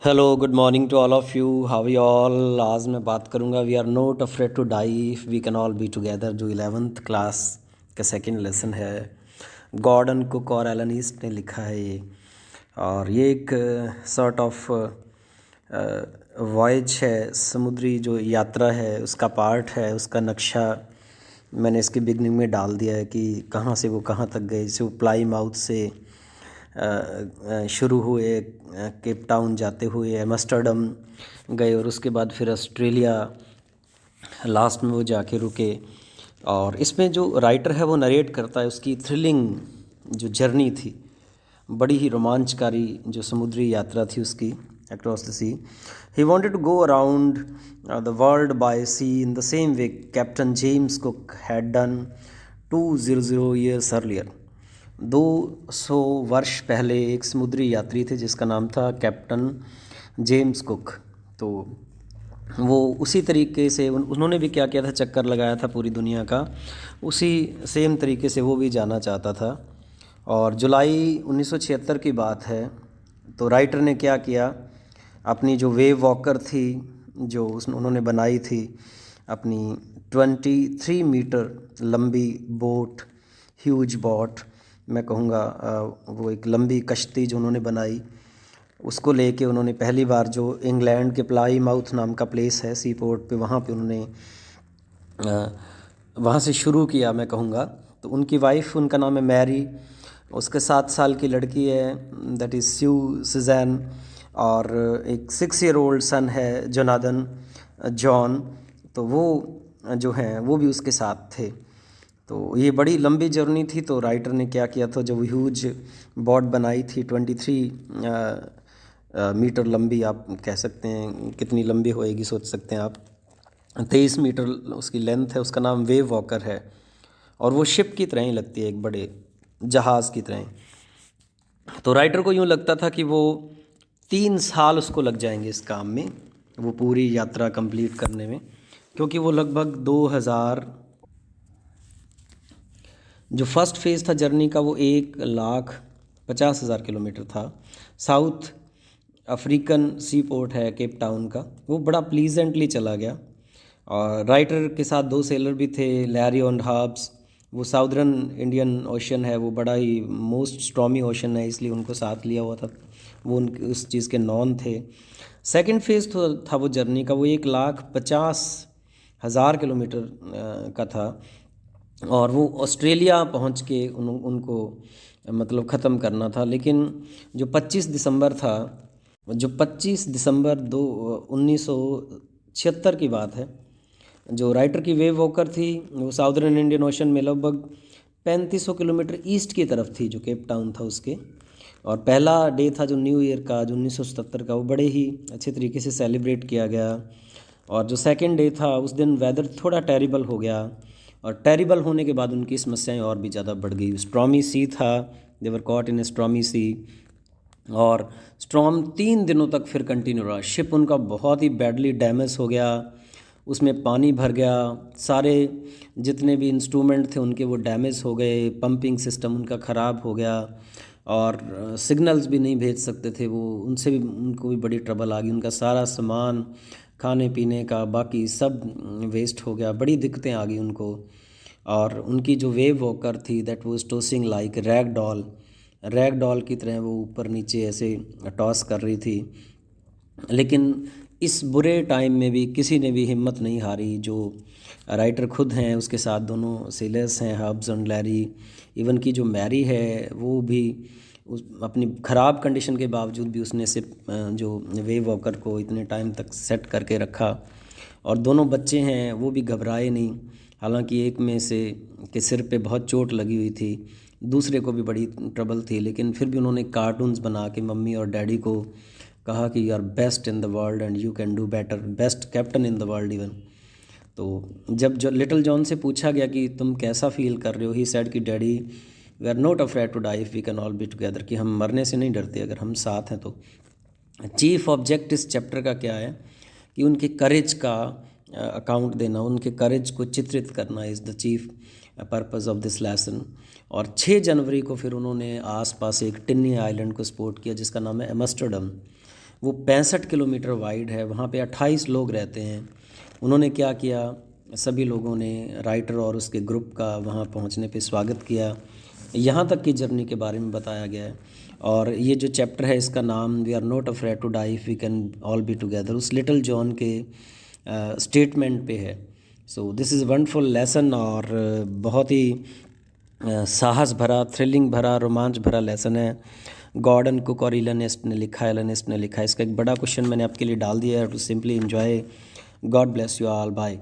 Hello good morning to all of you, how you all. आज मैं बात करूंगा we are not afraid to die if we can all be together, जो 11th class का second lesson है। Gordon Cook और Alan East ने लिखा है ये, और ये एक सॉर्ट ऑफ वॉयज है, समुद्री जो यात्रा है उसका पार्ट है। उसका नक्शा मैंने इसकी बिगनिंग में डाल दिया है कि कहाँ से वो कहाँ तक गए। जैसे वो प्लाई माउथ से शुरू हुए, केप टाउन जाते हुए एम्स्टर्डम गए, और उसके बाद फिर ऑस्ट्रेलिया लास्ट में वो जाके रुके। और इसमें जो राइटर है वो नरेट करता है उसकी थ्रिलिंग जो जर्नी थी, बड़ी ही रोमांचकारी जो समुद्री यात्रा थी उसकी across the sea. He wanted to go around the world by sea in the same way captain James Cook had done 200 years earlier. 200 वर्ष पहले एक समुद्री यात्री थे जिसका नाम था कैप्टन जेम्स कुक। तो वो उसी तरीके से उन्होंने भी क्या किया था, चक्कर लगाया था पूरी दुनिया का, उसी सेम तरीके से वो भी जाना चाहता था। और जुलाई 1976 की बात है। तो राइटर ने क्या किया, अपनी जो वेव वॉकर थी जो उन्होंने बनाई थी, अपनी 23 मीटर लंबी बोट, ह्यूज बोट मैं कहूँगा, वो एक लंबी कश्ती जो उन्होंने बनाई, उसको लेके उन्होंने पहली बार जो इंग्लैंड के प्लाई माउथ नाम का प्लेस है सी पोर्ट पे, वहाँ पे उन्होंने वहाँ से शुरू किया मैं कहूँगा। तो उनकी वाइफ, उनका नाम है मैरी, उसके 7 साल की लड़की है दैट इज़ स्यू सुजैन, और एक 6 ईयर ओल्ड सन है जोनाथन जॉन। तो वो जो हैं वो भी उसके साथ थे। तो ये बड़ी लंबी जर्नी थी। तो राइटर ने क्या किया था, जब ह्यूज बोट बनाई थी 23 मीटर लंबी, आप कह सकते हैं कितनी लंबी होएगी सोच सकते हैं आप, 23 मीटर उसकी लेंथ है। उसका नाम वेव वॉकर है, और वो शिप की तरह ही लगती है, एक बड़े जहाज़ की तरह। तो राइटर को यूँ लगता था कि वो 3 साल उसको लग जाएंगे इस काम में, वो पूरी यात्रा कंप्लीट करने में, क्योंकि वो लगभग 2000 जो फर्स्ट फेज़ था जर्नी का वो 1,50,000 किलोमीटर था। साउथ अफ्रीकन सी पोर्ट है केप टाउन का, वो बड़ा प्लीजेंटली चला गया। और राइटर के साथ 2 सेलर भी थे, लैरी और हाब्स। वो साउदर्न इंडियन ओशन है, वो बड़ा ही मोस्ट स्ट्रॉमी ओशन है, इसलिए उनको साथ लिया हुआ था, वो उन उस चीज़ के नॉन थे। सेकंड फेज़ तो था वो जर्नी का, वो 1,50,000 किलोमीटर का था, और वो ऑस्ट्रेलिया पहुंच के उनको मतलब ख़त्म करना था। लेकिन जो 25 दिसंबर था, जो 25 दिसंबर 1976 की बात है, जो राइटर की वेव वॉकर थी वो साउदर्न इंडियन ओशन में लगभग 3500 किलोमीटर ईस्ट की तरफ थी, जो केप टाउन था उसके। और पहला डे था जो न्यू ईयर का, जो 1977 का, वो बड़े ही अच्छे तरीके से सेलिब्रेट किया गया। और जो सेकंड डे था उस दिन वेदर थोड़ा टेरिबल हो गया, और टेरिबल होने के बाद उनकी समस्याएं और भी ज़्यादा बढ़ गई। स्ट्रॉमी सी था, देवर कॉट इन स्ट्रॉमी सी, और स्ट्रॉम 3 दिनों तक फिर कंटिन्यू रहा। शिप उनका बहुत ही बैडली डैमेज हो गया, उसमें पानी भर गया, सारे जितने भी इंस्ट्रूमेंट थे उनके वो डैमेज हो गए, पंपिंग सिस्टम उनका ख़राब हो गया, और सिग्नल्स भी नहीं भेज सकते थे वो, उनसे भी उनको भी बड़ी ट्रबल आ गई। उनका सारा सामान खाने पीने का बाकी सब वेस्ट हो गया, बड़ी दिक्कतें आ गई उनको। और उनकी जो वेव वॉकर थी that was tossing like rag doll की तरह वो ऊपर नीचे ऐसे टॉस कर रही थी। लेकिन इस बुरे टाइम में भी किसी ने भी हिम्मत नहीं हारी। जो राइटर खुद हैं, उसके साथ दोनों सेलर्स हैं, हब्स एंड लैरी, इवन की जो मैरी है वो भी उस अपनी ख़राब कंडीशन के बावजूद भी उसने सिर्फ जो वेव वॉकर को इतने टाइम तक सेट करके रखा। और दोनों बच्चे हैं वो भी घबराए नहीं, हालांकि एक में से के सिर पे बहुत चोट लगी हुई थी, दूसरे को भी बड़ी ट्रबल थी, लेकिन फिर भी उन्होंने कार्टून्स बना के मम्मी और डैडी को कहा कि you are best in the world and you can do better, best captain in the world even. तो जब जो लिटिल जॉन से पूछा गया कि तुम कैसा फील कर रहे हो, ही सेड कि daddy we are not afraid to die if we can all be together, कि हम मरने से नहीं डरते अगर हम साथ हैं तो। चीफ ऑब्जेक्ट इस चैप्टर का क्या है कि उनके करेज का अकाउंट देना, उनके करेज को चित्रित करना is the chief purpose of this lesson. और 6 जनवरी को फिर उन्होंने आसपास एक टिन्नी आइलैंड को स्पोर्ट किया जिसका नाम है एम्स्टर्डम। वो 65 किलोमीटर वाइड है, वहाँ पे 28 लोग रहते हैं। उन्होंने क्या किया, सभी लोगों ने राइटर और उसके ग्रुप का वहाँ पहुँचने पे स्वागत किया। यहाँ तक की जर्नी के बारे में बताया गया है। और ये जो चैप्टर है इसका नाम we are not afraid to die if we can all be together, उस लिटिल जॉन के स्टेटमेंट पे है। So this is wonderful lesson, और बहुत ही साहस भरा, थ्रिलिंग भरा, रोमांच भरा लेसन है। गॉर्डन कुक और एलनिस्ट ने लिखा है, एलनिस्ट ने लिखा है। इसका एक बड़ा क्वेश्चन मैंने आपके लिए डाल दिया है, to simply enjoy. God bless you all, bye.